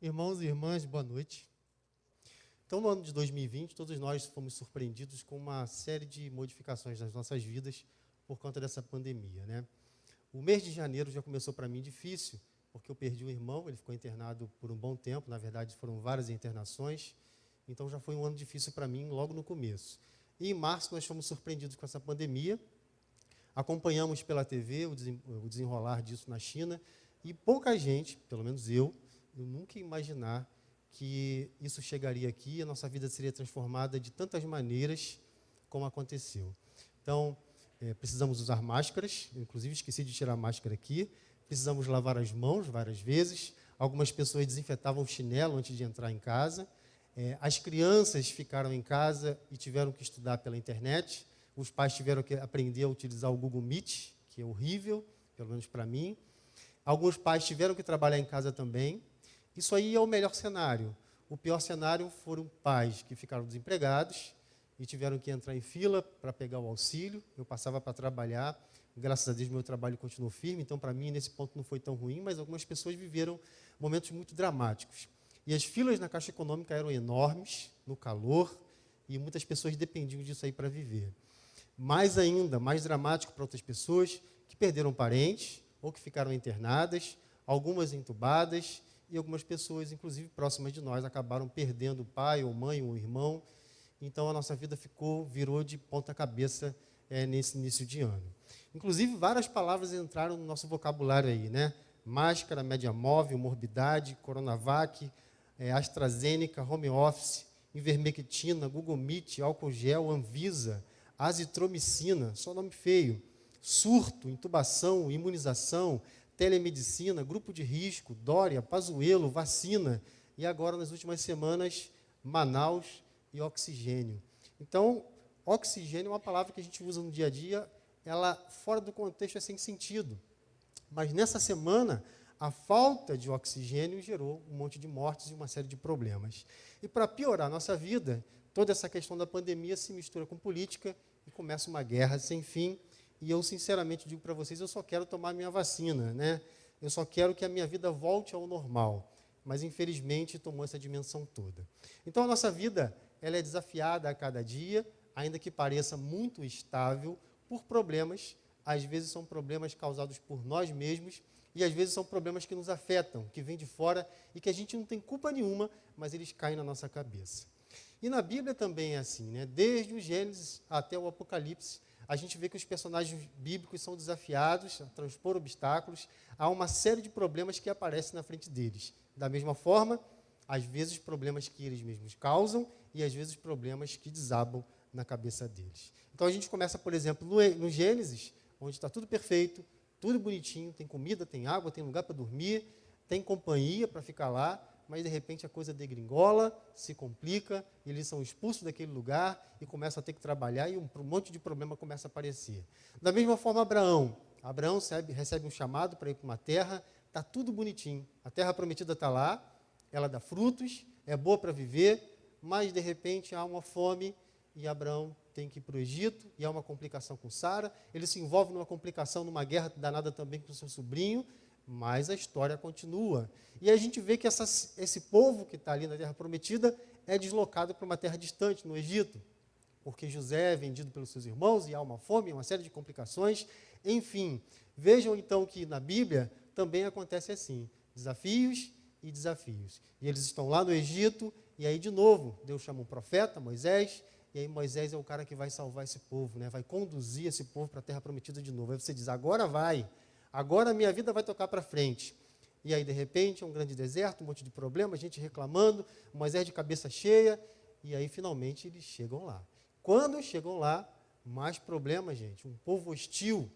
Irmãos e irmãs, boa noite. Então, no ano de 2020, todos nós fomos surpreendidos com uma série de modificações nas nossas vidas por conta dessa pandemia, né? O mês de janeiro já começou para mim difícil, porque eu perdi um irmão, ele ficou internado por um bom tempo, na verdade foram várias internações, então já foi um ano difícil para mim logo no começo. E em março nós fomos surpreendidos com essa pandemia, acompanhamos pela TV o desenrolar disso na China, e pouca gente, pelo menos eu nunca ia imaginar que isso chegaria aqui e a nossa vida seria transformada de tantas maneiras como aconteceu. Então, precisamos usar máscaras, eu, inclusive esqueci de tirar a máscara aqui, precisamos lavar as mãos várias vezes, algumas pessoas desinfetavam o chinelo antes de entrar em casa, as crianças ficaram em casa e tiveram que estudar pela internet, os pais tiveram que aprender a utilizar o Google Meet, que é horrível, pelo menos para mim, alguns pais tiveram que trabalhar em casa também. Isso aí é o melhor cenário. O pior cenário foram pais que ficaram desempregados e tiveram que entrar em fila para pegar o auxílio. Eu passava para trabalhar, graças a Deus meu trabalho continuou firme, então para mim nesse ponto não foi tão ruim, mas algumas pessoas viveram momentos muito dramáticos. E as filas na Caixa Econômica eram enormes, no calor, e muitas pessoas dependiam disso aí para viver. Mais ainda, mais dramático para outras pessoas que perderam parentes ou que ficaram internadas, algumas entubadas, e algumas pessoas, inclusive próximas de nós, acabaram perdendo o pai, ou mãe, ou irmão. Então, a nossa vida virou de ponta cabeça nesse início de ano. Inclusive, várias palavras entraram no nosso vocabulário aí, né? Máscara, média móvel, morbidade, Coronavac, AstraZeneca, home office, ivermectina, Google Meet, álcool gel, Anvisa, azitromicina, só nome feio, surto, intubação, imunização, telemedicina, grupo de risco, Dória, Pazuello, vacina, e agora, nas últimas semanas, Manaus e oxigênio. Então, oxigênio é uma palavra que a gente usa no dia a dia, ela, fora do contexto, é sem sentido. Mas, nessa semana, a falta de oxigênio gerou um monte de mortes e uma série de problemas. E, para piorar a nossa vida, toda essa questão da pandemia se mistura com política e começa uma guerra sem fim. E eu, sinceramente, digo para vocês, eu só quero tomar minha vacina, né? Eu só quero que a minha vida volte ao normal. Mas, infelizmente, tomou essa dimensão toda. Então, a nossa vida ela é desafiada a cada dia, ainda que pareça muito estável, por problemas. Às vezes são problemas causados por nós mesmos e, às vezes, são problemas que nos afetam, que vêm de fora e que a gente não tem culpa nenhuma, mas eles caem na nossa cabeça. E na Bíblia também é assim, né? Desde o Gênesis até o Apocalipse, a gente vê que os personagens bíblicos são desafiados a transpor obstáculos a uma série de problemas que aparecem na frente deles. Da mesma forma, às vezes problemas que eles mesmos causam e às vezes problemas que desabam na cabeça deles. Então a gente começa, por exemplo, no Gênesis, onde está tudo perfeito, tudo bonitinho, tem comida, tem água, tem lugar para dormir, tem companhia para ficar lá, mas de repente a coisa degringola, se complica, eles são expulsos daquele lugar e começam a ter que trabalhar e um monte de problema começa a aparecer. Da mesma forma, Abraão recebe um chamado para ir para uma terra, está tudo bonitinho, a terra prometida está lá, ela dá frutos, é boa para viver, mas de repente há uma fome e Abraão tem que ir para o Egito e há uma complicação com Sara, ele se envolve numa complicação, numa guerra danada também com o seu sobrinho, mas a história continua. E a gente vê que esse povo que está ali na Terra Prometida é deslocado para uma terra distante, no Egito, porque José é vendido pelos seus irmãos e há uma fome, uma série de complicações. Enfim, vejam então que na Bíblia também acontece assim, desafios e desafios. E eles estão lá no Egito, e aí de novo, Deus chama um profeta, Moisés, e aí Moisés é o cara que vai salvar esse povo, né? Vai conduzir esse povo para a Terra Prometida de novo. Aí você diz, agora vai. Agora a minha vida vai tocar para frente. E aí, de repente, é um grande deserto, um monte de problemas, gente reclamando, Moisés de cabeça cheia, e aí, finalmente, eles chegam lá. Quando chegam lá, mais problemas, gente. Um povo hostil,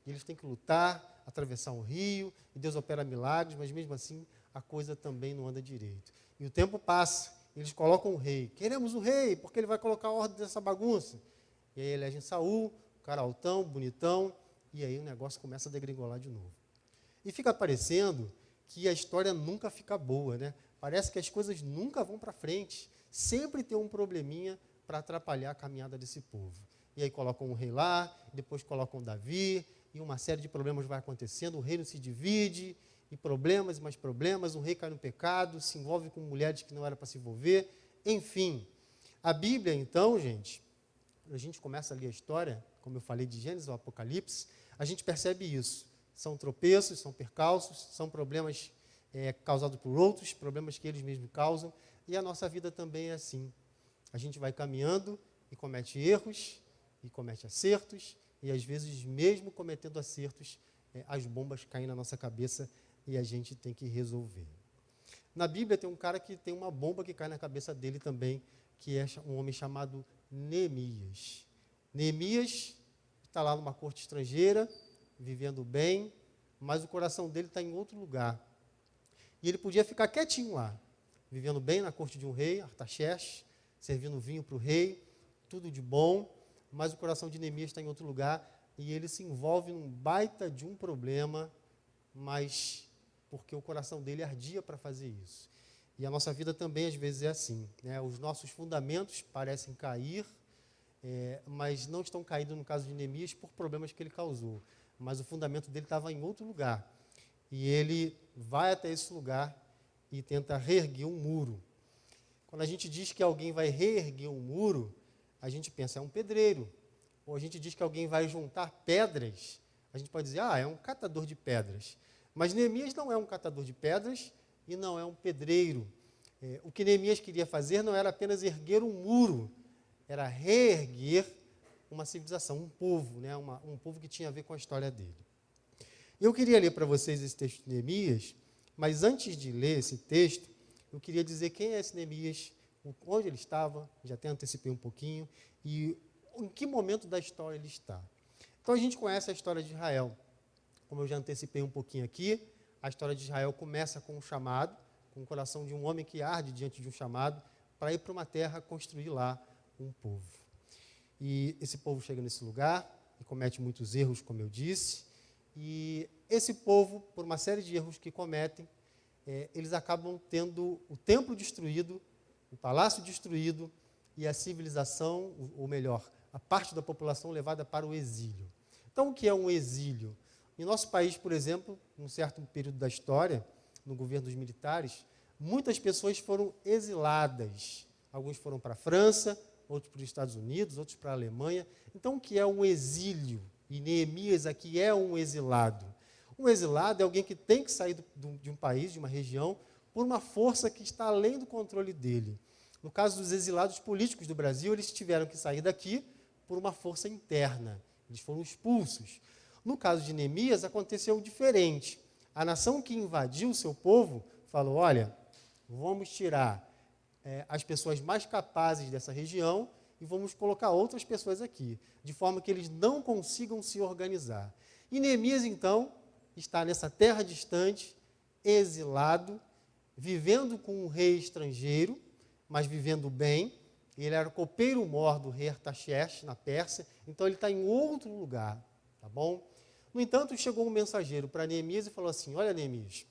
eles têm que lutar, atravessar um rio, e Deus opera milagres, mas mesmo assim, a coisa também não anda direito. E o tempo passa, eles colocam um rei. Queremos um rei, porque ele vai colocar a ordem dessa bagunça. E aí elegem Saul, cara altão, bonitão, e aí o negócio começa a degringolar de novo. E fica parecendo que a história nunca fica boa, né? Parece que as coisas nunca vão para frente. Sempre tem um probleminha para atrapalhar a caminhada desse povo. E aí colocam um rei lá, depois colocam Davi, e uma série de problemas vai acontecendo, o reino se divide, e problemas e mais problemas, um rei cai no pecado, se envolve com mulheres que não era para se envolver, enfim. A Bíblia, então, gente, quando a gente começa a ler a história, como eu falei de Gênesis ao Apocalipse, a gente percebe isso. São tropeços, são percalços, são problemas causados por outros, problemas que eles mesmos causam, e a nossa vida também é assim. A gente vai caminhando e comete erros, e comete acertos, e às vezes, mesmo cometendo acertos, as bombas caem na nossa cabeça e a gente tem que resolver. Na Bíblia tem um cara que tem uma bomba que cai na cabeça dele também, que é um homem chamado Neemias. Neemias está lá numa corte estrangeira, vivendo bem, mas o coração dele está em outro lugar. E ele podia ficar quietinho lá, vivendo bem na corte de um rei, Artaxerxes, servindo vinho para o rei, tudo de bom, mas o coração de Neemias está em outro lugar e ele se envolve num baita de um problema, mas porque o coração dele ardia para fazer isso. E a nossa vida também às vezes é assim, né? Os nossos fundamentos parecem cair, mas não estão caídos no caso de Neemias por problemas que ele causou, mas o fundamento dele estava em outro lugar. E ele vai até esse lugar e tenta reerguer um muro. Quando a gente diz que alguém vai reerguer um muro, a gente pensa, é um pedreiro. Ou a gente diz que alguém vai juntar pedras, a gente pode dizer, é um catador de pedras. Mas Neemias não é um catador de pedras e não é um pedreiro. O que Neemias queria fazer não era apenas erguer um muro, era reerguer uma civilização, um povo, né? Um povo que tinha a ver com a história dele. Eu queria ler para vocês esse texto de Neemias, mas antes de ler esse texto, eu queria dizer quem é esse Neemias, onde ele estava, já até antecipei um pouquinho, e em que momento da história ele está. Então a gente conhece a história de Israel. Como eu já antecipei um pouquinho aqui, a história de Israel começa com um chamado, com o coração de um homem que arde diante de um chamado, para ir para uma terra construir lá um povo. E esse povo chega nesse lugar e comete muitos erros, como eu disse, e esse povo, por uma série de erros que cometem, eles acabam tendo o templo destruído, o palácio destruído e a civilização, ou melhor, a parte da população levada para o exílio. Então, o que é um exílio? Em nosso país, por exemplo, num certo período da história, no governo dos militares, muitas pessoas foram exiladas. Alguns foram para a França, outros para os Estados Unidos, outros para a Alemanha. Então, o que é um exílio? E Neemias aqui é um exilado. Um exilado é alguém que tem que sair de um país, de uma região, por uma força que está além do controle dele. No caso dos exilados políticos do Brasil, eles tiveram que sair daqui por uma força interna. Eles foram expulsos. No caso de Neemias, aconteceu diferente. A nação que invadiu o seu povo falou, olha, vamos tirar as pessoas mais capazes dessa região e vamos colocar outras pessoas aqui, de forma que eles não consigam se organizar. E Neemias, então, está nessa terra distante, exilado, vivendo com um rei estrangeiro, mas vivendo bem. Ele era copeiro-mor do rei Artaxerxes, na Pérsia, então ele está em outro lugar, tá bom? No entanto, chegou um mensageiro para Neemias e falou assim, olha, Neemias,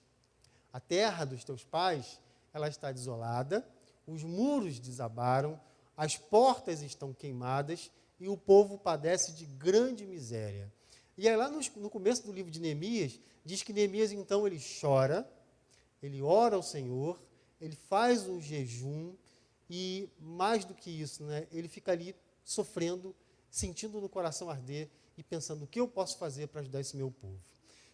a terra dos teus pais, ela está desolada, os muros desabaram, as portas estão queimadas e o povo padece de grande miséria. E aí lá no começo do livro de Neemias, diz que Neemias, então, ele chora, ele ora ao Senhor, ele faz um jejum e, mais do que isso, né, ele fica ali sofrendo, sentindo no coração arder e pensando o que eu posso fazer para ajudar esse meu povo.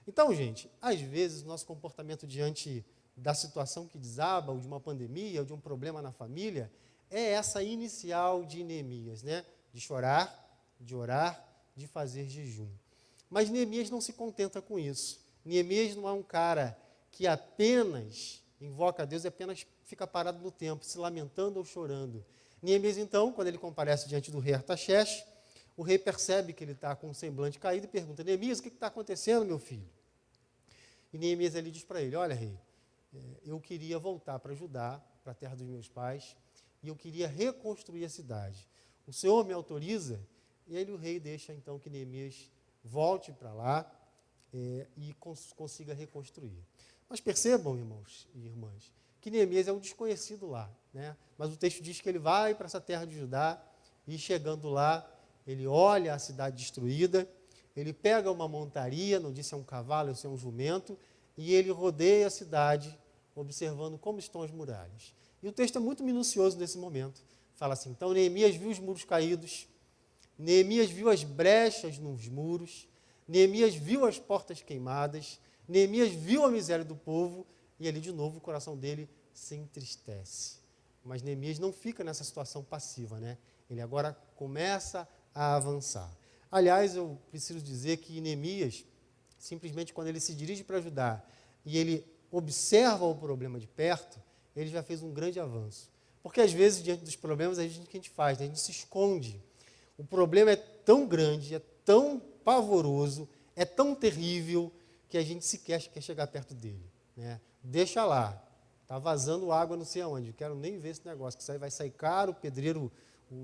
Então, gente, às vezes o nosso comportamento diante da situação que desaba, ou de uma pandemia, ou de um problema na família, é essa inicial de Neemias, né? De chorar, de orar, de fazer jejum. Mas Neemias não se contenta com isso. Neemias não é um cara que apenas invoca a Deus e apenas fica parado no tempo, se lamentando ou chorando. Neemias, então, quando ele comparece diante do rei Artaxerxes, o rei percebe que ele está com um semblante caído e pergunta, Neemias, o que está acontecendo, meu filho? E Neemias ali diz para ele, olha, rei, eu queria voltar para Judá, para a terra dos meus pais, e eu queria reconstruir a cidade. O Senhor me autoriza? E aí o rei deixa, então, que Neemias volte para lá e consiga reconstruir. Mas percebam, irmãos e irmãs, que Neemias é um desconhecido lá, né? Mas o texto diz que ele vai para essa terra de Judá, e chegando lá, ele olha a cidade destruída, ele pega uma montaria, não disse é um cavalo, ou se é um jumento, e ele rodeia a cidade, observando como estão as muralhas. E o texto é muito minucioso nesse momento. Fala assim, então Neemias viu os muros caídos, Neemias viu as brechas nos muros, Neemias viu as portas queimadas, Neemias viu a miséria do povo, e ali de novo o coração dele se entristece. Mas Neemias não fica nessa situação passiva, né? Ele agora começa a avançar. Aliás, eu preciso dizer que Neemias, simplesmente quando ele se dirige para ajudar e ele observa o problema de perto, ele já fez um grande avanço. Porque às vezes, diante dos problemas, o que a gente faz? A gente se esconde. O problema é tão grande, é tão pavoroso, é tão terrível, que a gente sequer quer chegar perto dele, né? Deixa lá, está vazando água não sei aonde, não quero nem ver esse negócio, que isso aí vai sair caro, o pedreiro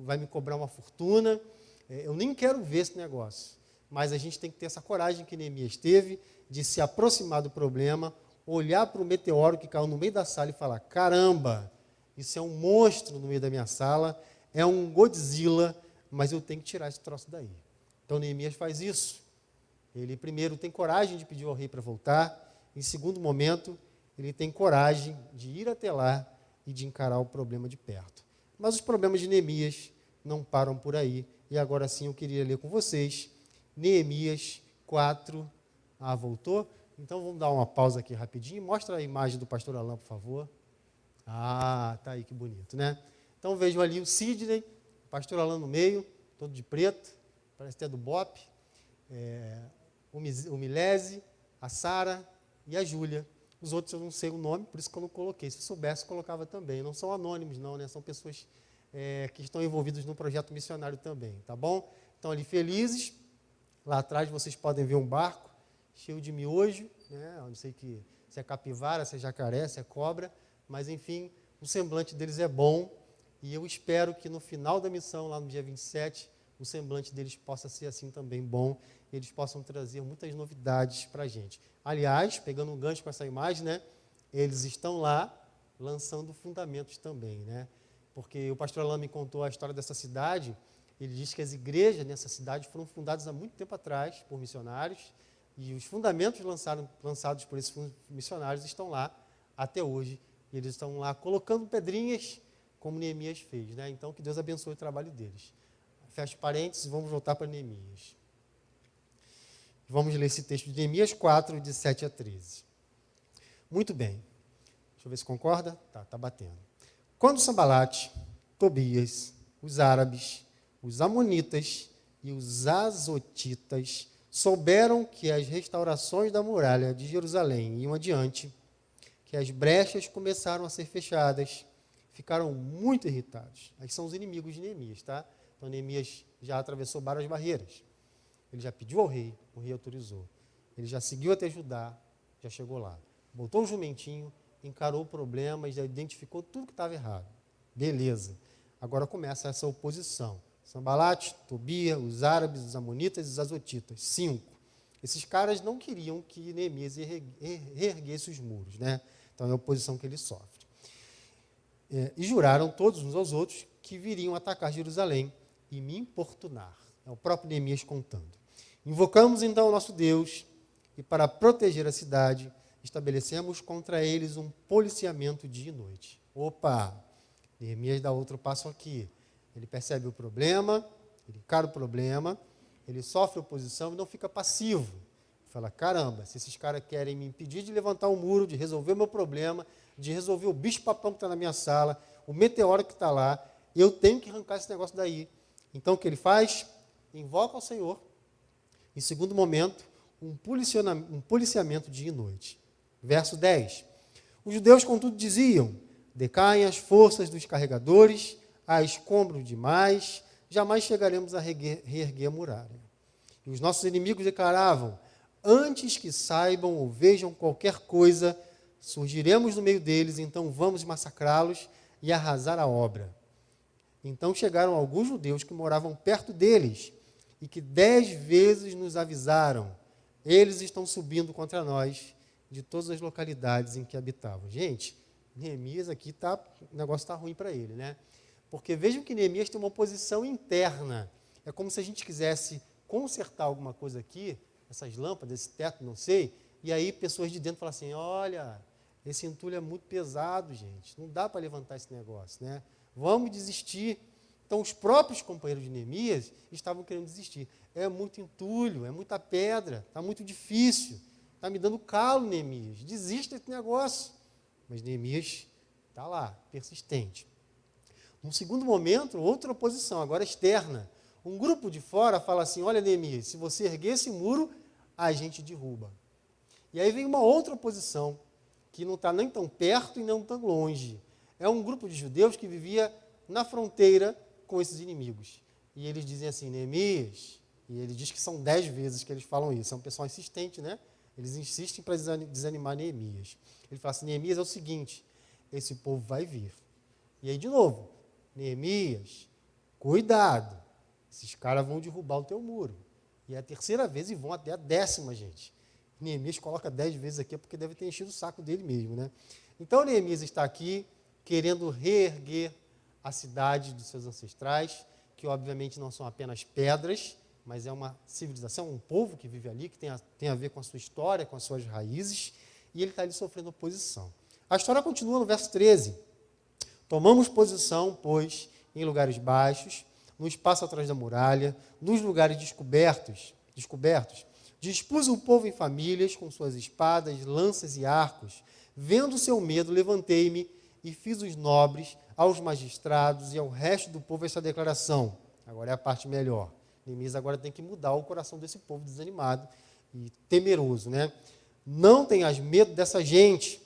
vai me cobrar uma fortuna, eu nem quero ver esse negócio. Mas a gente tem que ter essa coragem que Neemias teve, de se aproximar do problema, olhar para o meteoro que caiu no meio da sala e falar, caramba, isso é um monstro no meio da minha sala, é um Godzilla, mas eu tenho que tirar esse troço daí. Então Neemias faz isso. Ele primeiro tem coragem de pedir ao rei para voltar, em segundo momento, ele tem coragem de ir até lá e de encarar o problema de perto. Mas os problemas de Neemias não param por aí, e agora sim eu queria ler com vocês Neemias 4. Ah, voltou? Então vamos dar uma pausa aqui rapidinho. Mostra a imagem do pastor Alain, por favor. Ah, tá aí, que bonito, né? Então vejam ali o Sidney, o pastor Alain no meio, todo de preto, parece até do BOP, o Milese, a Sara e a Júlia. Os outros eu não sei o nome, por isso que eu não coloquei. Se eu soubesse, eu colocava também. Não são anônimos, não, né? São pessoas que estão envolvidas no projeto missionário também, tá bom? Então, ali felizes. Lá atrás vocês podem ver um barco cheio de miojo, né? Eu não sei se é capivara, se é jacaré, se é cobra, mas, enfim, o semblante deles é bom. E eu espero que no final da missão, lá no dia 27, o semblante deles possa ser assim também bom, e eles possam trazer muitas novidades para a gente. Aliás, pegando um gancho com essa imagem, né, eles estão lá lançando fundamentos também, né, porque o pastor Alain me contou a história dessa cidade. Ele diz que as igrejas nessa cidade foram fundadas há muito tempo atrás por missionários, e os fundamentos lançados por esses missionários estão lá até hoje, e eles estão lá colocando pedrinhas, como Neemias fez, né? Então, que Deus abençoe o trabalho deles. Fecha parênteses, vamos voltar para Neemias. Vamos ler esse texto de Neemias 4, de 7 a 13. Muito bem. Deixa eu ver se concorda. Tá batendo. Quando Sambalate, Tobias, os árabes, os amonitas e os azotitas souberam que as restaurações da muralha de Jerusalém iam adiante, que as brechas começaram a ser fechadas, ficaram muito irritados. Aí são os inimigos de Neemias, tá? Então, Neemias já atravessou várias barreiras. Ele já pediu ao rei, o rei autorizou. Ele já seguiu até Judá, já chegou lá. Botou o jumentinho, encarou o problema e já identificou tudo que estava errado. Beleza. Agora começa essa oposição. Sambalate, Tobia, os árabes, os amonitas e os azotitas. 5. Esses caras não queriam que Neemias reerguesse os muros, né? Então é a oposição que ele sofre. E juraram todos uns aos outros que viriam atacar Jerusalém e me importunar. É o próprio Neemias contando. Invocamos então o nosso Deus e, para proteger a cidade, estabelecemos contra eles um policiamento dia e noite. Opa! Neemias dá outro passo aqui. Ele percebe o problema, ele encara o problema, ele sofre oposição e não fica passivo. Fala, caramba, se esses caras querem me impedir de levantar o muro, de resolver o meu problema, de resolver o bicho-papão que está na minha sala, o meteoro que está lá, eu tenho que arrancar esse negócio daí. Então, o que ele faz? Invoca ao Senhor. Em segundo momento, um policiamento dia e noite. Verso 10. Os judeus, contudo, diziam, decaem as forças dos carregadores, há escombros demais, jamais chegaremos a reerguer a muralha. E os nossos inimigos declaravam, antes que saibam ou vejam qualquer coisa, surgiremos no meio deles, então vamos massacrá-los e arrasar a obra. Então chegaram alguns judeus que moravam perto deles e que 10 vezes nos avisaram, eles estão subindo contra nós de todas as localidades em que habitavam. Gente, Neemias aqui, o negócio está ruim para ele, né? Porque vejam que Neemias tem uma oposição interna. É como se a gente quisesse consertar alguma coisa aqui, essas lâmpadas, esse teto, não sei, E aí pessoas de dentro falam assim, olha, esse entulho é muito pesado, gente, não dá para levantar esse negócio, né? Vamos desistir. Então, os próprios companheiros de Neemias estavam querendo desistir. É muito entulho, é muita pedra, está muito difícil, está me dando calo, Neemias, desista desse negócio. Mas Neemias está lá, persistente. Num segundo momento, outra oposição, agora externa. Um grupo de fora fala assim, olha, Neemias, se você erguer esse muro, a gente derruba. E aí vem uma outra oposição, que não está nem tão perto e não tão longe. É um grupo de judeus que vivia na fronteira com esses inimigos. E eles dizem assim, Neemias, e ele diz que são 10 vezes que eles falam isso, é um pessoal insistente, né? Eles insistem para desanimar Neemias. Ele fala assim, Neemias, é o seguinte, esse povo vai vir. E aí, de novo, Neemias, cuidado, esses caras vão derrubar o teu muro. E é a terceira vez e vão até a 10ª, gente. Neemias coloca 10 vezes aqui, porque deve ter enchido o saco dele mesmo, né? Então, Neemias está aqui querendo reerguer a cidade dos seus ancestrais, que obviamente não são apenas pedras, mas é uma civilização, um povo que vive ali, que tem a ver com a sua história, com as suas raízes, e ele está ali sofrendo oposição. A história continua no verso 13. Tomamos posição, pois, em lugares baixos, no espaço atrás da muralha, nos lugares descobertos, dispus o povo em famílias, com suas espadas, lanças e arcos. Vendo o seu medo, levantei-me e fiz os nobres, aos magistrados e ao resto do povo essa declaração. Agora é a parte melhor. Neemias agora tem que mudar o coração desse povo desanimado e temeroso, né? Não tenhas medo dessa gente.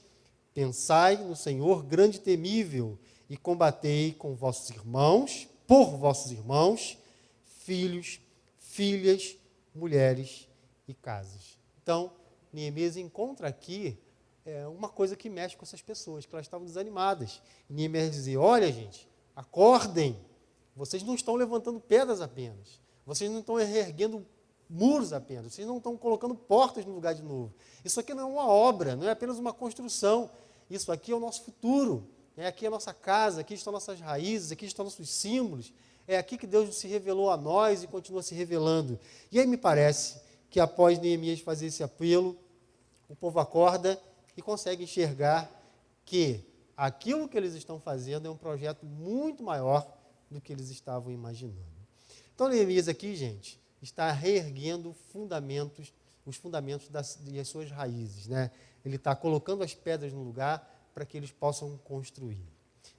Pensai no Senhor grande e temível e combatei com vossos irmãos, por vossos irmãos, filhos, filhas, mulheres e casas. Então, Neemias encontra aqui uma coisa que mexe com essas pessoas, que elas estavam desanimadas. E Neemias dizia, olha, gente, acordem, vocês não estão levantando pedras apenas, vocês não estão erguendo muros apenas, vocês não estão colocando portas no lugar de novo. Isso aqui não é uma obra, não é apenas uma construção, isso aqui é o nosso futuro, aqui é a nossa casa, aqui estão nossas raízes, aqui estão nossos símbolos, é aqui que Deus se revelou a nós e continua se revelando. E aí me parece que após Neemias fazer esse apelo, o povo acorda e consegue enxergar que aquilo que eles estão fazendo é um projeto muito maior do que eles estavam imaginando. Então, Neemias aqui, gente, está reerguendo os fundamentos e as suas raízes, né? Ele está colocando as pedras no lugar para que eles possam construir.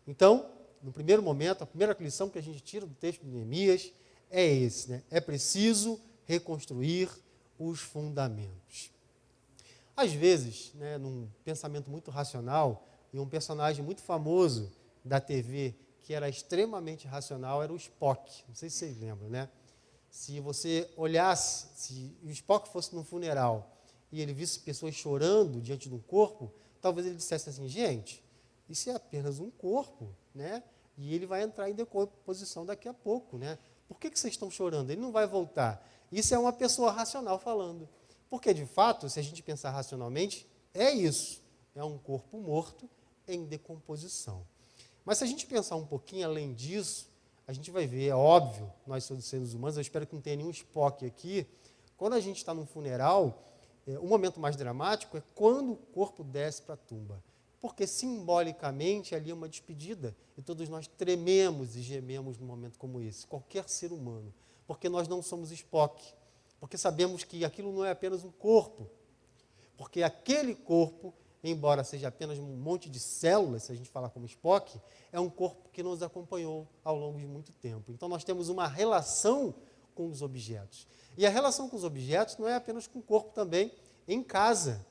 Então, no primeiro momento, a primeira lição que a gente tira do texto de Neemias é esse, né? É preciso reconstruir os fundamentos. Às vezes, né, num pensamento muito racional, e um personagem muito famoso da TV, que era extremamente racional, era o Spock. Não sei se vocês lembram, né? Se você olhasse, se o Spock fosse num funeral e ele visse pessoas chorando diante de um corpo, talvez ele dissesse assim, gente, isso é apenas um corpo, né? E ele vai entrar em decomposição daqui a pouco, né? Por que vocês estão chorando? Ele não vai voltar. Isso é uma pessoa racional falando. Porque, de fato, se a gente pensar racionalmente, é isso. É um corpo morto em decomposição. Mas se a gente pensar um pouquinho além disso, a gente vai ver, é óbvio, nós somos seres humanos, eu espero que não tenha nenhum Spock aqui, quando a gente está num funeral, o momento mais dramático é quando o corpo desce para a tumba. Porque, simbolicamente, ali é uma despedida. E todos nós trememos e gememos num momento como esse. Qualquer ser humano. Porque nós não somos Spock. Porque sabemos que aquilo não é apenas um corpo. Porque aquele corpo, embora seja apenas um monte de células, se a gente falar como Spock, é um corpo que nos acompanhou ao longo de muito tempo. Então, nós temos uma relação com os objetos. E a relação com os objetos não é apenas com o corpo também, em casa.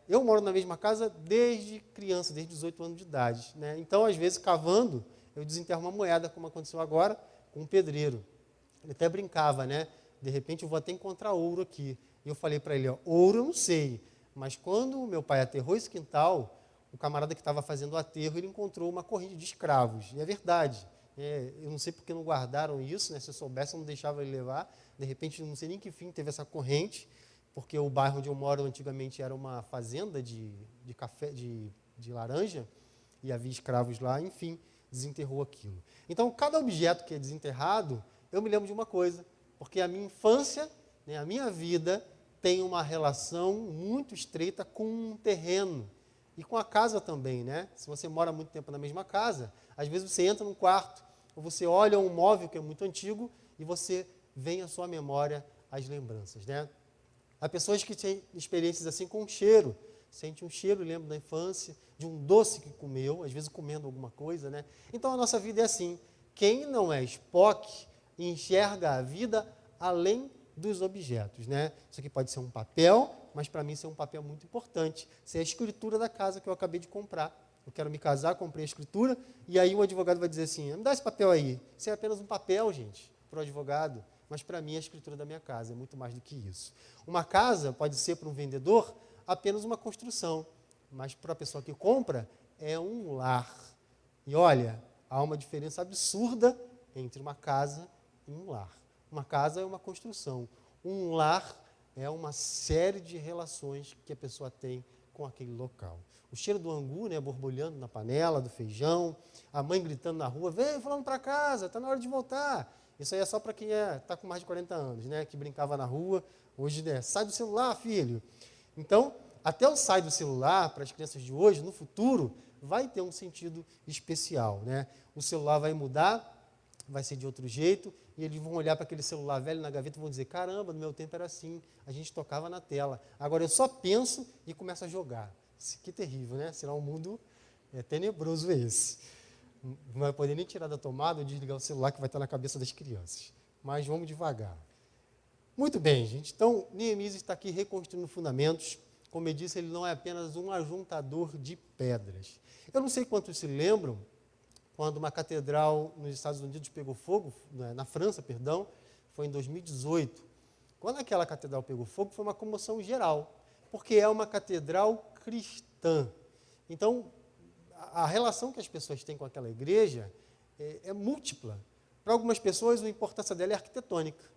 Eu moro na mesma casa desde criança, desde 18 anos de idade, né? Então, às vezes, cavando, eu desenterro uma moeda, como aconteceu agora, com um pedreiro. Ele até brincava, né? De repente, eu vou até encontrar ouro aqui. E eu falei para ele, ouro eu não sei, mas quando o meu pai aterrou esse quintal, o camarada que estava fazendo o aterro, ele encontrou uma corrente de escravos. E é verdade. Eu não sei porque não guardaram isso, né? Se eu soubesse, eu não deixava ele levar. De repente, não sei nem que fim teve essa corrente, porque o bairro onde eu moro antigamente era uma fazenda de café, de laranja, e havia escravos lá, enfim, desenterrou aquilo. Então, cada objeto que é desenterrado, eu me lembro de uma coisa, porque a minha infância, né, a minha vida, tem uma relação muito estreita com um terreno e com a casa também, né? Se você mora muito tempo na mesma casa, às vezes você entra num quarto, ou você olha um móvel que é muito antigo e você vem à sua memória as lembranças, né? Há pessoas que têm experiências assim com o cheiro, sente um cheiro, lembra da infância, de um doce que comeu, às vezes comendo alguma coisa, né? Então a nossa vida é assim. Quem não é Spock enxerga a vida além dos objetos, né? Isso aqui pode ser um papel, mas para mim isso é um papel muito importante. Isso é a escritura da casa que eu acabei de comprar. Eu quero me casar, comprei a escritura, e aí um advogado vai dizer assim, me dá esse papel aí. Isso é apenas um papel, gente, para o advogado, mas para mim é a escritura da minha casa, é muito mais do que isso. Uma casa pode ser para um vendedor apenas uma construção, mas para a pessoa que compra é um lar. E olha, há uma diferença absurda entre uma casa e um lar. Uma casa é uma construção, um lar é uma série de relações que a pessoa tem com aquele local. O cheiro do angu, né, borbulhando na panela, do feijão, a mãe gritando na rua, vem fulano para casa, está na hora de voltar. Isso aí é só para quem está com mais de 40 anos, né, que brincava na rua. Hoje, né, sai do celular, filho. Então, até o sai do celular, para as crianças de hoje, no futuro, vai ter um sentido especial, né? O celular vai mudar, vai ser de outro jeito, e eles vão olhar para aquele celular velho na gaveta e vão dizer, caramba, no meu tempo era assim, a gente tocava na tela. Agora eu só penso e começo a jogar. Que terrível, né? Será um mundo tenebroso esse. Não vai poder nem tirar da tomada ou desligar o celular que vai estar na cabeça das crianças. Mas vamos devagar. Muito bem, gente. Então, Neemias está aqui reconstruindo fundamentos. Como eu disse, ele não é apenas um ajuntador de pedras. Eu não sei quantos se lembram, quando uma catedral nos Estados Unidos pegou fogo, na França, perdão, foi em 2018. Quando aquela catedral pegou fogo, foi uma comoção geral, porque é uma catedral cristã. Então, a relação que as pessoas têm com aquela igreja é múltipla. Para algumas pessoas, a importância dela é arquitetônica.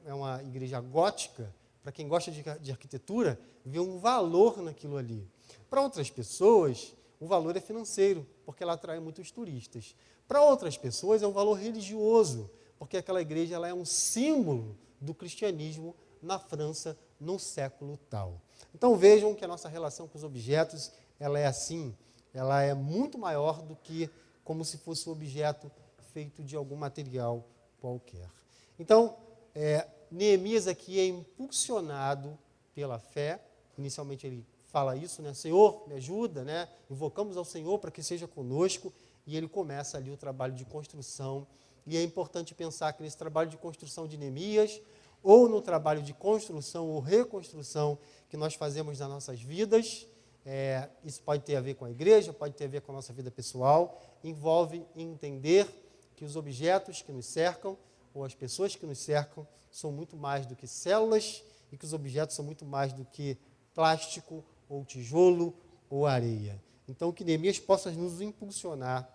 É uma igreja gótica, para quem gosta de arquitetura, vê um valor naquilo ali. Para outras pessoas, o valor é financeiro, porque ela atrai muitos turistas. Para outras pessoas, é um valor religioso, porque aquela igreja ela é um símbolo do cristianismo na França no século tal. Então vejam que a nossa relação com os objetos, ela é assim, ela é muito maior do que como se fosse um objeto feito de algum material qualquer. Então, Neemias aqui é impulsionado pela fé. Inicialmente ele fala isso, né? Senhor, me ajuda, né? Invocamos ao Senhor para que seja conosco. E ele começa ali o trabalho de construção. E é importante pensar que nesse trabalho de construção de Neemias, ou no trabalho de construção ou reconstrução que nós fazemos nas nossas vidas, isso pode ter a ver com a igreja, pode ter a ver com a nossa vida pessoal, envolve entender que os objetos que nos cercam, ou as pessoas que nos cercam, são muito mais do que células e que os objetos são muito mais do que plástico, ou tijolo, ou areia. Então, que Neemias possa nos impulsionar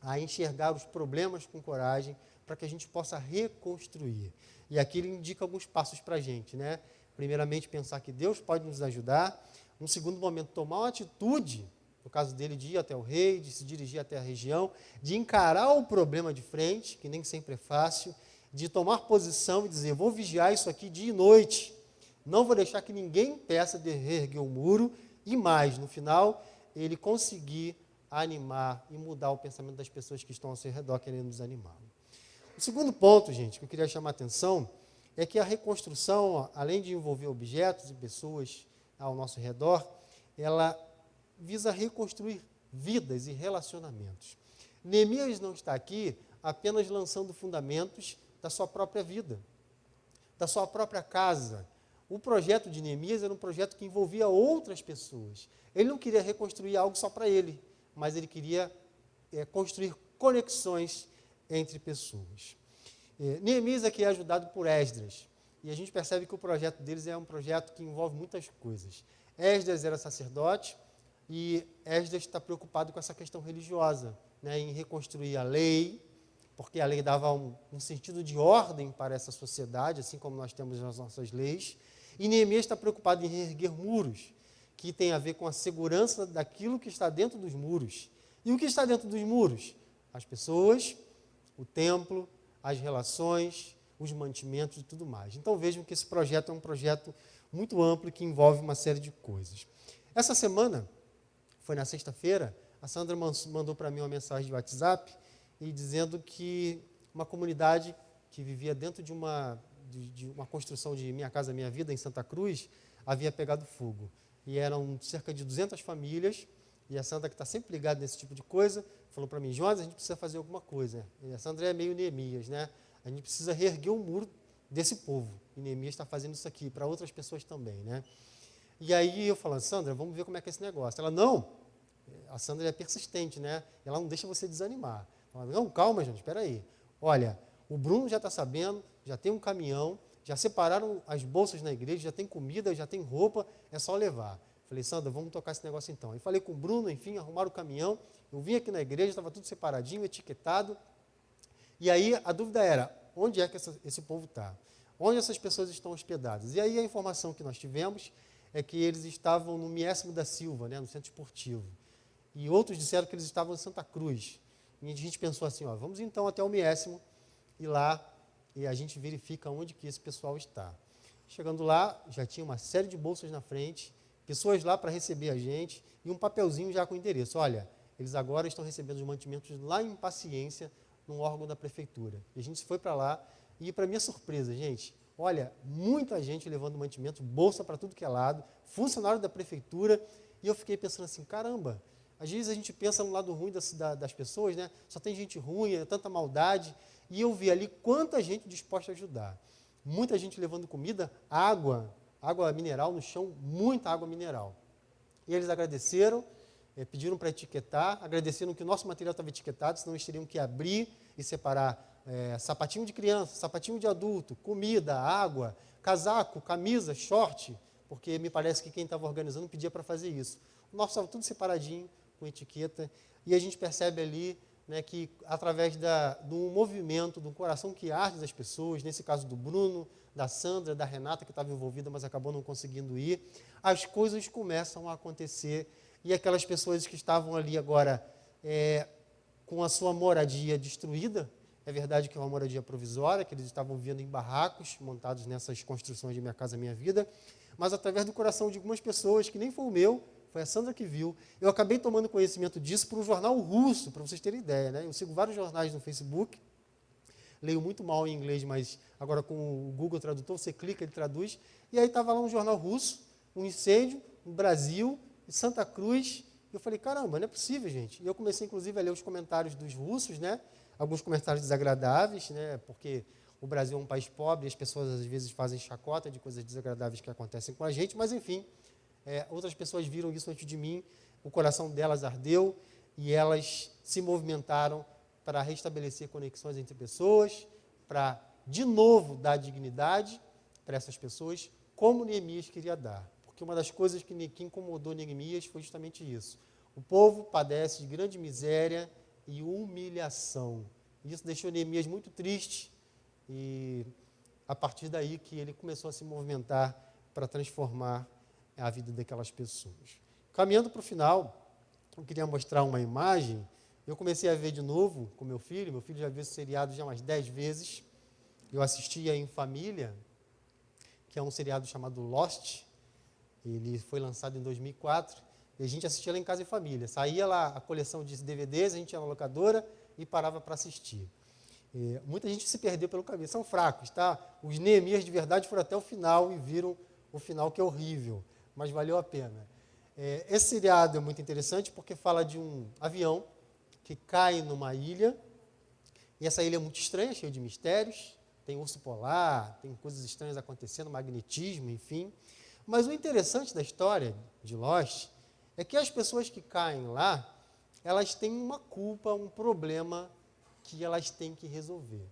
a enxergar os problemas com coragem, para que a gente possa reconstruir. E aqui ele indica alguns passos para a gente, né? Primeiramente, pensar que Deus pode nos ajudar. Num segundo momento, tomar uma atitude, no caso dele, de ir até o rei, de se dirigir até a região, de encarar o problema de frente, que nem sempre é fácil, de tomar posição e dizer, vou vigiar isso aqui dia e noite, não vou deixar que ninguém peça de reerguer o muro, e mais, no final, ele conseguir animar e mudar o pensamento das pessoas que estão ao seu redor querendo desanimá-lo. O segundo ponto, gente, que eu queria chamar a atenção, é que a reconstrução, além de envolver objetos e pessoas ao nosso redor, ela visa reconstruir vidas e relacionamentos. Neemias não está aqui apenas lançando fundamentos da sua própria vida, da sua própria casa. O projeto de Neemias era um projeto que envolvia outras pessoas. Ele não queria reconstruir algo só para ele, mas ele queria construir conexões entre pessoas. Neemias aqui é ajudado por Esdras, e a gente percebe que o projeto deles é um projeto que envolve muitas coisas. Esdras era sacerdote, e Esdras está preocupado com essa questão religiosa, né, em reconstruir a lei, porque a lei dava um sentido de ordem para essa sociedade, assim como nós temos as nossas leis. E Neemias está preocupado em reerguer muros, que tem a ver com a segurança daquilo que está dentro dos muros. E o que está dentro dos muros? As pessoas, o templo, as relações, os mantimentos e tudo mais. Então vejam que esse projeto é um projeto muito amplo e que envolve uma série de coisas. Essa semana, foi na sexta-feira, a Sandra mandou para mim uma mensagem de WhatsApp e dizendo que uma comunidade que vivia dentro de uma construção de Minha Casa Minha Vida, em Santa Cruz, havia pegado fogo. E eram cerca de 200 famílias, e a Sandra, que está sempre ligada nesse tipo de coisa, falou para mim, Jonas, a gente precisa fazer alguma coisa. E a Sandra é meio Neemias, né? A gente precisa reerguer o muro desse povo. E Neemias está fazendo isso aqui, para outras pessoas também, né? E aí eu falo, Sandra, vamos ver como é que é esse negócio. Ela, não, a Sandra é persistente, né? Ela não deixa você desanimar. Ela, não, calma, gente, espera aí. Olha, o Bruno já está sabendo, já tem um caminhão, já separaram as bolsas na igreja, já tem comida, já tem roupa, é só levar. Falei, Sandra, vamos tocar esse negócio então. Aí falei com o Bruno, enfim, arrumaram o caminhão. Eu vim aqui na igreja, estava tudo separadinho, etiquetado. E aí a dúvida era, onde é que esse povo está? Onde essas pessoas estão hospedadas? E aí a informação que nós tivemos é que eles estavam no Miésimo da Silva, né, no centro esportivo. E outros disseram que eles estavam em Santa Cruz. E a gente pensou assim, ó, vamos então até o Miésimo e lá e a gente verifica onde que esse pessoal está. Chegando lá, já tinha uma série de bolsas na frente, pessoas lá para receber a gente e um papelzinho já com endereço. Olha, eles agora estão recebendo os mantimentos lá em Paciência, num órgão da prefeitura. E a gente foi para lá e, para minha surpresa, gente, olha, muita gente levando mantimentos, bolsa para tudo que é lado, funcionário da prefeitura, e eu fiquei pensando assim, caramba, às vezes a gente pensa no lado ruim das pessoas, né? Só tem gente ruim, é tanta maldade, e eu vi ali quanta gente disposta a ajudar. Muita gente levando comida, água mineral no chão, muita água mineral. E eles agradeceram, pediram para etiquetar, agradeceram que o nosso material estava etiquetado, senão eles teriam que abrir e separar sapatinho de criança, sapatinho de adulto, comida, água, casaco, camisa, short, porque me parece que quem estava organizando pedia para fazer isso. O nosso estava tudo separadinho, com etiqueta, e a gente percebe ali, né, que através do movimento, do coração que arde das pessoas, nesse caso do Bruno, da Sandra, da Renata, que estava envolvida, mas acabou não conseguindo ir, as coisas começam a acontecer, e aquelas pessoas que estavam ali agora com a sua moradia destruída, é verdade que é uma moradia provisória, que eles estavam vivendo em barracos, montados nessas construções de Minha Casa Minha Vida, mas através do coração de algumas pessoas, que nem foi o meu, foi a Sandra que viu, eu acabei tomando conhecimento disso por um jornal russo, para vocês terem ideia, né? Eu sigo vários jornais no Facebook, leio muito mal em inglês, mas agora com o Google Tradutor, você clica, ele traduz, e aí estava lá um jornal russo, um incêndio no Brasil, em Santa Cruz, e eu falei, caramba, não é possível, gente. E eu comecei, inclusive, a ler os comentários dos russos, né? Alguns comentários desagradáveis, né? Porque o Brasil é um país pobre, e as pessoas, às vezes, fazem chacota de coisas desagradáveis que acontecem com a gente, mas, enfim, outras pessoas viram isso antes de mim, o coração delas ardeu, e elas se movimentaram para restabelecer conexões entre pessoas, para, de novo, dar dignidade para essas pessoas, como Neemias queria dar. Porque uma das coisas que incomodou Neemias foi justamente isso. O povo padece de grande miséria e humilhação. Isso deixou Neemias muito triste, e a partir daí que ele começou a se movimentar para transformar a vida daquelas pessoas. Caminhando para o final, eu queria mostrar uma imagem. Eu comecei a ver de novo com meu filho já viu esse seriado já umas 10 vezes, eu assistia em família, que é um seriado chamado Lost, ele foi lançado em 2004, e a gente assistia lá em casa em família, saía lá a coleção de DVDs, a gente ia na locadora e parava para assistir. Muita gente se perdeu pelo caminho, são fracos, tá? Os Neemias de verdade foram até o final e viram o final que é horrível, mas valeu a pena. Esse seriado é muito interessante porque fala de um avião que cai numa ilha, e essa ilha é muito estranha, cheia de mistérios, tem urso polar, tem coisas estranhas acontecendo, magnetismo, enfim. Mas o interessante da história de Lost é que as pessoas que caem lá, elas têm uma culpa, um problema que elas têm que resolver.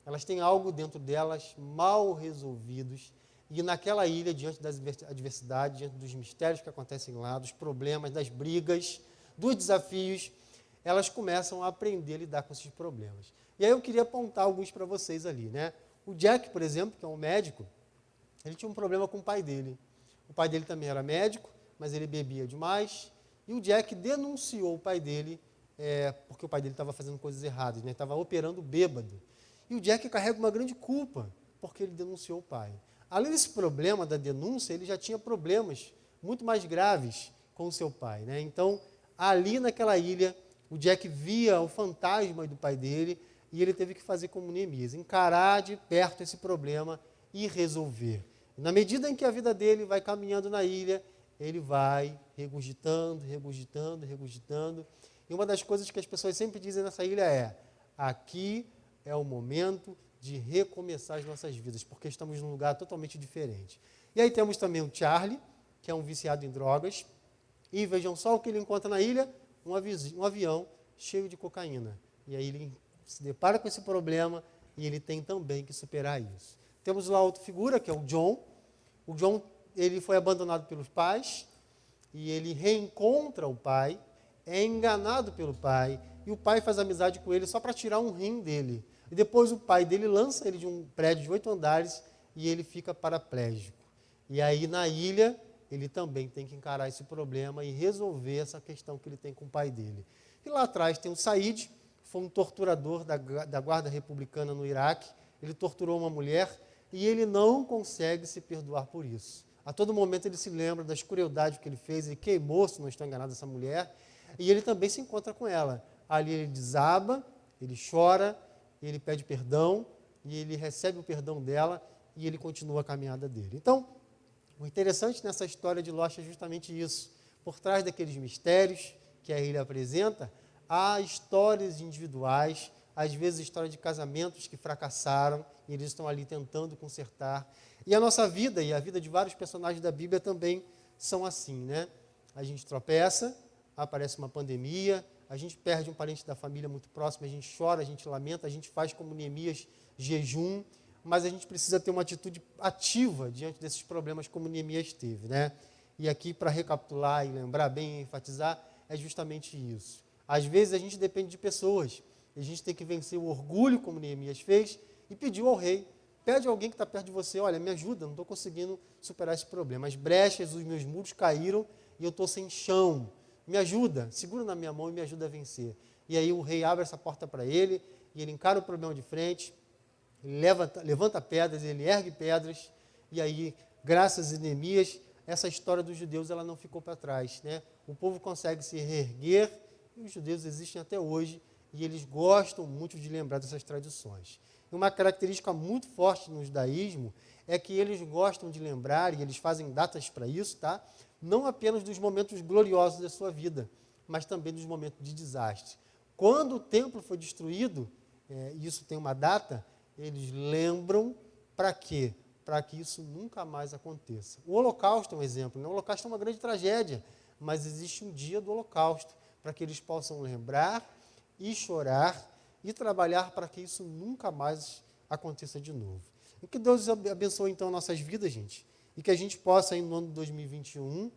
Elas têm algo dentro delas mal resolvidos, e naquela ilha, diante das adversidades, diante dos mistérios que acontecem lá, dos problemas, das brigas, dos desafios, elas começam a aprender a lidar com esses problemas. E aí eu queria apontar alguns para vocês ali, né? O Jack, por exemplo, que é um médico, ele tinha um problema com o pai dele. O pai dele também era médico, mas ele bebia demais, e o Jack denunciou o pai dele, porque o pai dele estava fazendo coisas erradas, né? Estava operando bêbado. E o Jack carrega uma grande culpa, porque ele denunciou o pai. Além desse problema da denúncia, ele já tinha problemas muito mais graves com o seu pai, né? Então, ali naquela ilha, o Jack via o fantasma do pai dele e ele teve que fazer como Neemias, encarar de perto esse problema e resolver. Na medida em que a vida dele vai caminhando na ilha, ele vai regurgitando, regurgitando, regurgitando. E uma das coisas que as pessoas sempre dizem nessa ilha é: aqui é o momento de recomeçar as nossas vidas, porque estamos num lugar totalmente diferente. E aí temos também o Charlie, que é um viciado em drogas, e vejam só o que ele encontra na ilha, um avião cheio de cocaína. E aí ele se depara com esse problema e ele tem também que superar isso. Temos lá outra figura, que é o John. O John, ele foi abandonado pelos pais e ele reencontra o pai, é enganado pelo pai, e o pai faz amizade com ele só para tirar um rim dele. E depois o pai dele lança ele de um prédio de 8 andares e ele fica paraplégico. E aí na ilha ele também tem que encarar esse problema e resolver essa questão que ele tem com o pai dele. E lá atrás tem o Said, que foi um torturador da guarda republicana no Iraque. Ele torturou uma mulher e ele não consegue se perdoar por isso. A todo momento ele se lembra das crueldades que ele fez, ele queimou, se não estou enganado, essa mulher, e ele também se encontra com ela. Ali ele desaba, ele chora, ele pede perdão, e ele recebe o perdão dela, e ele continua a caminhada dele. Então, o interessante nessa história de Lost é justamente isso. Por trás daqueles mistérios que a ilha apresenta, há histórias individuais, às vezes histórias de casamentos que fracassaram, e eles estão ali tentando consertar. E a nossa vida, e a vida de vários personagens da Bíblia também são assim, né? A gente tropeça, aparece uma pandemia, a gente perde um parente da família muito próximo, a gente chora, a gente lamenta, a gente faz como Neemias, jejum, mas a gente precisa ter uma atitude ativa diante desses problemas como Neemias teve, né? E aqui, para recapitular e lembrar bem, enfatizar, é justamente isso. Às vezes a gente depende de pessoas, e a gente tem que vencer o orgulho, como Neemias fez, e pediu ao rei. Pede a alguém que está perto de você: olha, me ajuda, não estou conseguindo superar esse problema. As brechas, os meus muros caíram e eu estou sem chão. Me ajuda, segura na minha mão e me ajuda a vencer. E aí o rei abre essa porta para ele, e ele encara o problema de frente, ele levanta pedras, ele ergue pedras, e aí, graças a Neemias, essa história dos judeus ela não ficou para trás, né? O povo consegue se reerguer, e os judeus existem até hoje, e eles gostam muito de lembrar dessas tradições. E uma característica muito forte no judaísmo é que eles gostam de lembrar, e eles fazem datas para isso, tá? Não apenas dos momentos gloriosos da sua vida, mas também dos momentos de desastre. Quando o templo foi destruído, isso tem uma data, eles lembram para quê? Para que isso nunca mais aconteça. O Holocausto é um exemplo, né? O Holocausto é uma grande tragédia, mas existe um dia do Holocausto, para que eles possam lembrar e chorar e trabalhar para que isso nunca mais aconteça de novo. E que Deus abençoe, então, nossas vidas, gente, e que a gente possa, aí, no ano de 2021,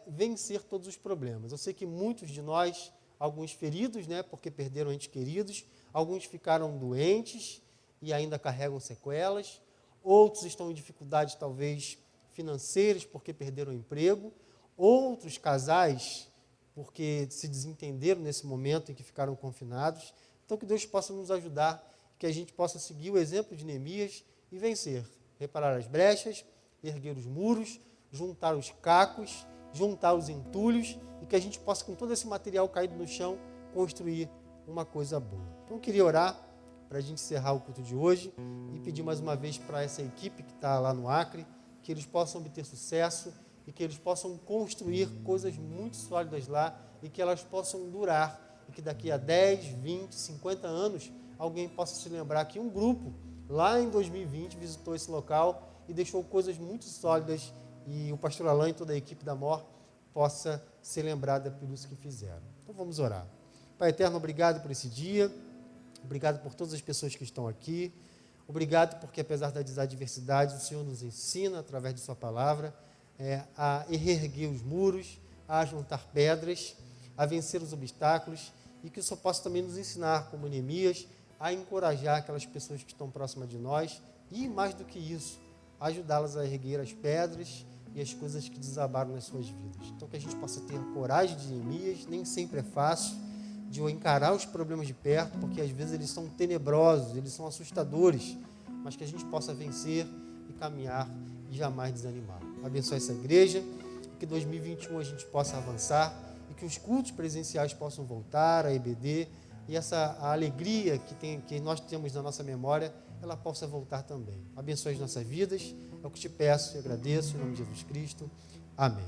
vencer todos os problemas. Eu sei que muitos de nós, alguns feridos, né, porque perderam entes queridos, alguns ficaram doentes e ainda carregam sequelas, outros estão em dificuldades, talvez, financeiras, porque perderam o emprego, outros casais porque se desentenderam nesse momento em que ficaram confinados. Então, que Deus possa nos ajudar, que a gente possa seguir o exemplo de Neemias e vencer, reparar as brechas, erguer os muros, juntar os cacos, juntar os entulhos, e que a gente possa, com todo esse material caído no chão, construir uma coisa boa. Então, eu queria orar para a gente encerrar o culto de hoje e pedir mais uma vez para essa equipe que está lá no Acre, que eles possam obter sucesso, e que eles possam construir coisas muito sólidas lá e que elas possam durar, e que daqui a 10, 20, 50 anos alguém possa se lembrar que um grupo lá em 2020 visitou esse local e deixou coisas muito sólidas, e o pastor Alain e toda a equipe da MOR possa ser lembrada por isso que fizeram. Então vamos orar. Pai eterno, obrigado por esse dia, obrigado por todas as pessoas que estão aqui, obrigado porque apesar das adversidades o Senhor nos ensina através de sua palavra a reerguer os muros, a juntar pedras, a vencer os obstáculos, e que o Senhor possa também nos ensinar, como Neemias, a encorajar aquelas pessoas que estão próximas de nós e, mais do que isso, ajudá-las a erguer as pedras e as coisas que desabaram nas suas vidas. Então, que a gente possa ter a coragem de Neemias, nem sempre é fácil, de encarar os problemas de perto, porque às vezes eles são tenebrosos, eles são assustadores, mas que a gente possa vencer e caminhar e jamais desanimar. Abençoe essa igreja, que 2021 a gente possa avançar e que os cultos presenciais possam voltar, a EBD, e a alegria que nós temos na nossa memória, ela possa voltar também. Abençoe as nossas vidas, é o que te peço e agradeço, em nome de Jesus Cristo. Amém.